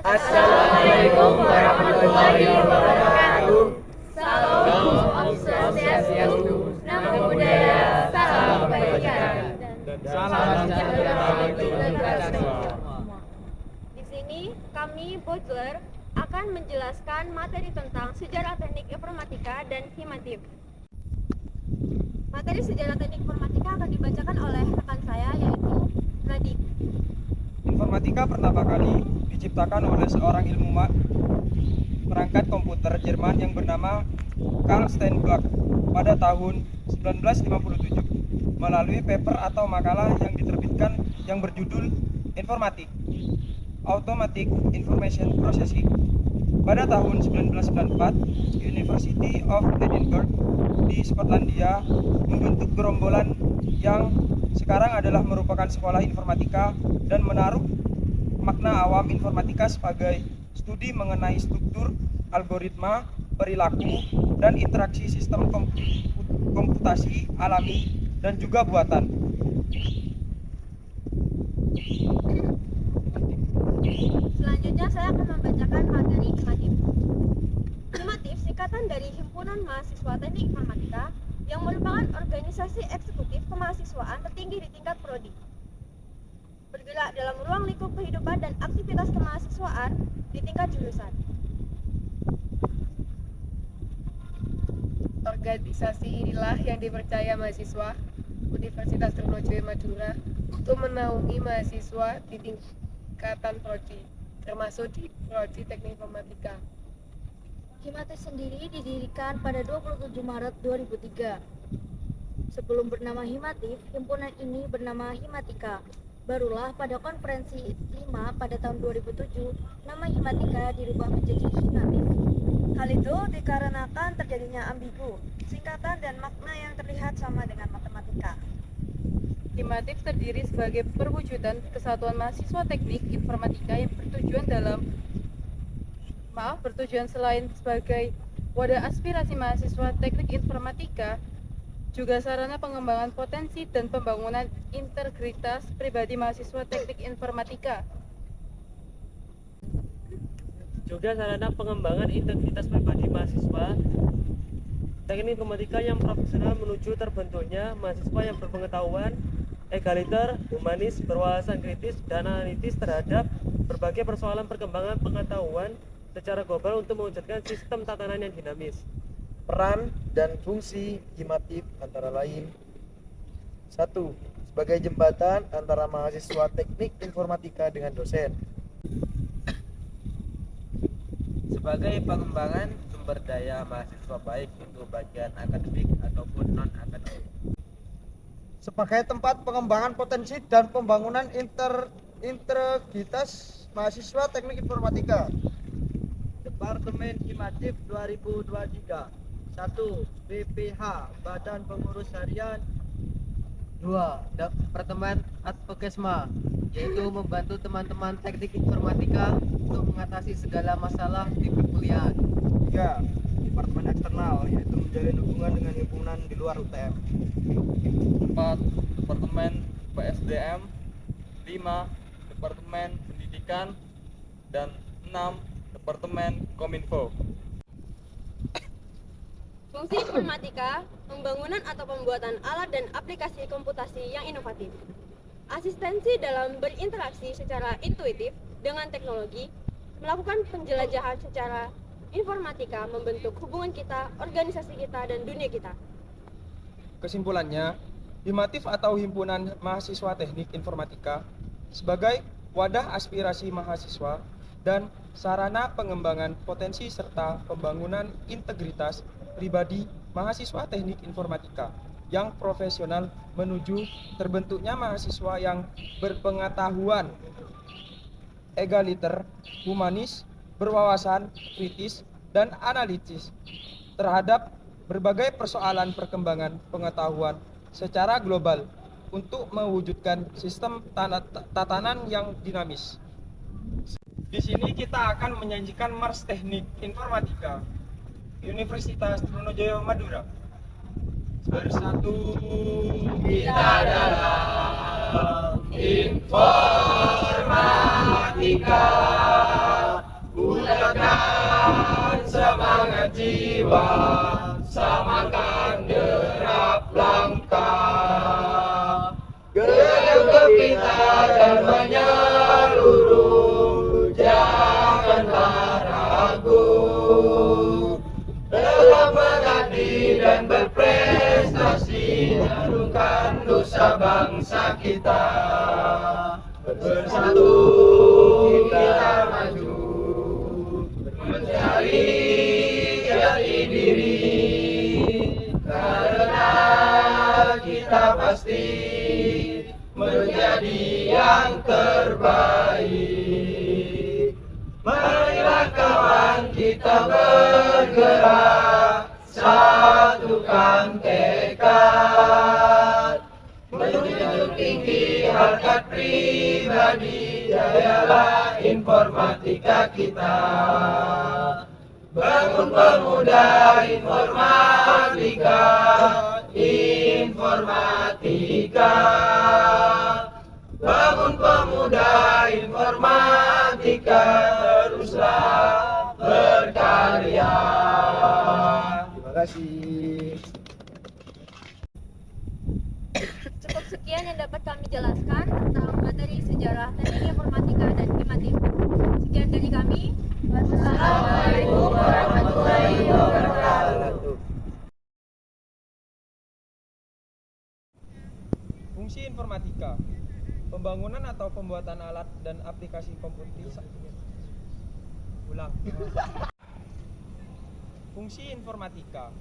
Assalamualaikum warahmatullahi wabarakatuh. Salam Om Swastiastu, Namo Buddhaya, salam kebaikan. Salam sejahtera bagi kita semua. Di sini kami Bojler akan menjelaskan materi tentang sejarah teknik informatika dan himatif. Materi sejarah teknik informatika akan dibacakan oleh rekan saya yaitu Nadik. Informatika pertama kali diciptakan oleh seorang ilmuwan perangkat komputer Jerman yang bernama Carl Steinbach pada tahun 1957 melalui paper atau makalah yang diterbitkan yang berjudul Informatik, Automatic Information Processing. Pada tahun 1994, University of Edinburgh di Skotlandia membentuk gerombolan yang sekarang adalah merupakan sekolah informatika dan menaruh makna awam informatika sebagai studi mengenai struktur, algoritma, perilaku, dan interaksi sistem komputasi alami dan juga buatan. Selanjutnya saya akan membacakan materi himatif. Himatif singkatan dari Himpunan Mahasiswa Teknik Informatika yang merupakan organisasi eksekutif kemahasiswaan tertinggi di tingkat prodi. Bergerak dalam ruang lingkup kehidupan dan aktivitas kemahasiswaan di tingkat jurusan. Organisasi inilah yang dipercaya mahasiswa Universitas Trunojoyo Madura untuk menaungi mahasiswa di tingkatan prodi, termasuk di prodi Teknik Informatika. Himatif sendiri didirikan pada 27 Maret 2003. Sebelum bernama Himatif, himpunan ini bernama Himatika. Barulah pada konferensi 5 pada tahun 2007, nama Himatika dirubah menjadi Himatif. Hal itu dikarenakan terjadinya ambigu, singkatan dan makna yang terlihat sama dengan matematika. Himatif terdiri sebagai perwujudan kesatuan mahasiswa teknik informatika yang bertujuan selain sebagai wadah aspirasi mahasiswa teknik informatika, juga sarana pengembangan potensi dan pembangunan integritas pribadi mahasiswa teknik informatika. Juga sarana pengembangan integritas pribadi mahasiswa teknik informatika yang profesional menuju terbentuknya mahasiswa yang berpengetahuan, egaliter, humanis, berwawasan kritis, dan analitis terhadap berbagai persoalan perkembangan pengetahuan secara global untuk mewujudkan sistem tatanan yang dinamis. Peran dan fungsi himatif antara lain: 1. Sebagai jembatan antara mahasiswa teknik informatika dengan dosen. Sebagai pengembangan sumber daya mahasiswa baik untuk bagian akademik ataupun non-akademik. Sebagai tempat pengembangan potensi dan pembangunan integritas mahasiswa teknik informatika. Departemen Himatif 2023. 1. BPH Badan Pengurus Harian. 2. Departemen Advokesma, yaitu membantu teman-teman teknik informatika untuk mengatasi segala masalah di perkuliahan. 3. Departemen Eksternal, yaitu menjalin hubungan dengan himpunan di luar UTM. 4. Departemen PSDM. 5. Departemen Pendidikan. Dan 6. Departemen Kominfo. Fungsi informatika, pembangunan atau pembuatan alat dan aplikasi komputasi yang inovatif. Asistensi dalam berinteraksi secara intuitif dengan teknologi, melakukan penjelajahan secara informatika membentuk hubungan kita, organisasi kita, dan dunia kita. Kesimpulannya, Himatif atau Himpunan Mahasiswa Teknik Informatika sebagai wadah aspirasi mahasiswa dan sarana pengembangan potensi serta pembangunan integritas pribadi mahasiswa teknik informatika yang profesional menuju terbentuknya mahasiswa yang berpengetahuan, egaliter, humanis, berwawasan kritis, dan analitis terhadap berbagai persoalan perkembangan pengetahuan secara global untuk mewujudkan sistem tatanan yang dinamis. Di sini kita akan menyajikan Mars Teknik Informatika Universitas Trunojoyo Madura. Bersatu kita dalam informatika. samakan derap langkah, genggam kepintar dan menyeluruh, janganlah ragu dalam mengabdi dan berprestasi, harumkan nusa bangsa kita. Bersatu kita maju mencari jati diri, karena kita pasti menjadi yang terbaik. Marilah kawan kita bergerak, satukan tekad, menjunjung tinggi harkat pribadi, jayalah informatika kita. Bangun pemuda informatika, informatika. Bangun pemuda informatika, teruslah berkarya. Terima kasih. Cukup sekian yang dapat kami jelaskan tentang materi sejarah teknik informatika dan himatif. Sekian dari kami. Wassalamualaikum warahmatullahi wabarakatuh. Fungsi informatika: pembangunan atau pembuatan alat dan aplikasi komputer. Ulang. Fungsi informatika: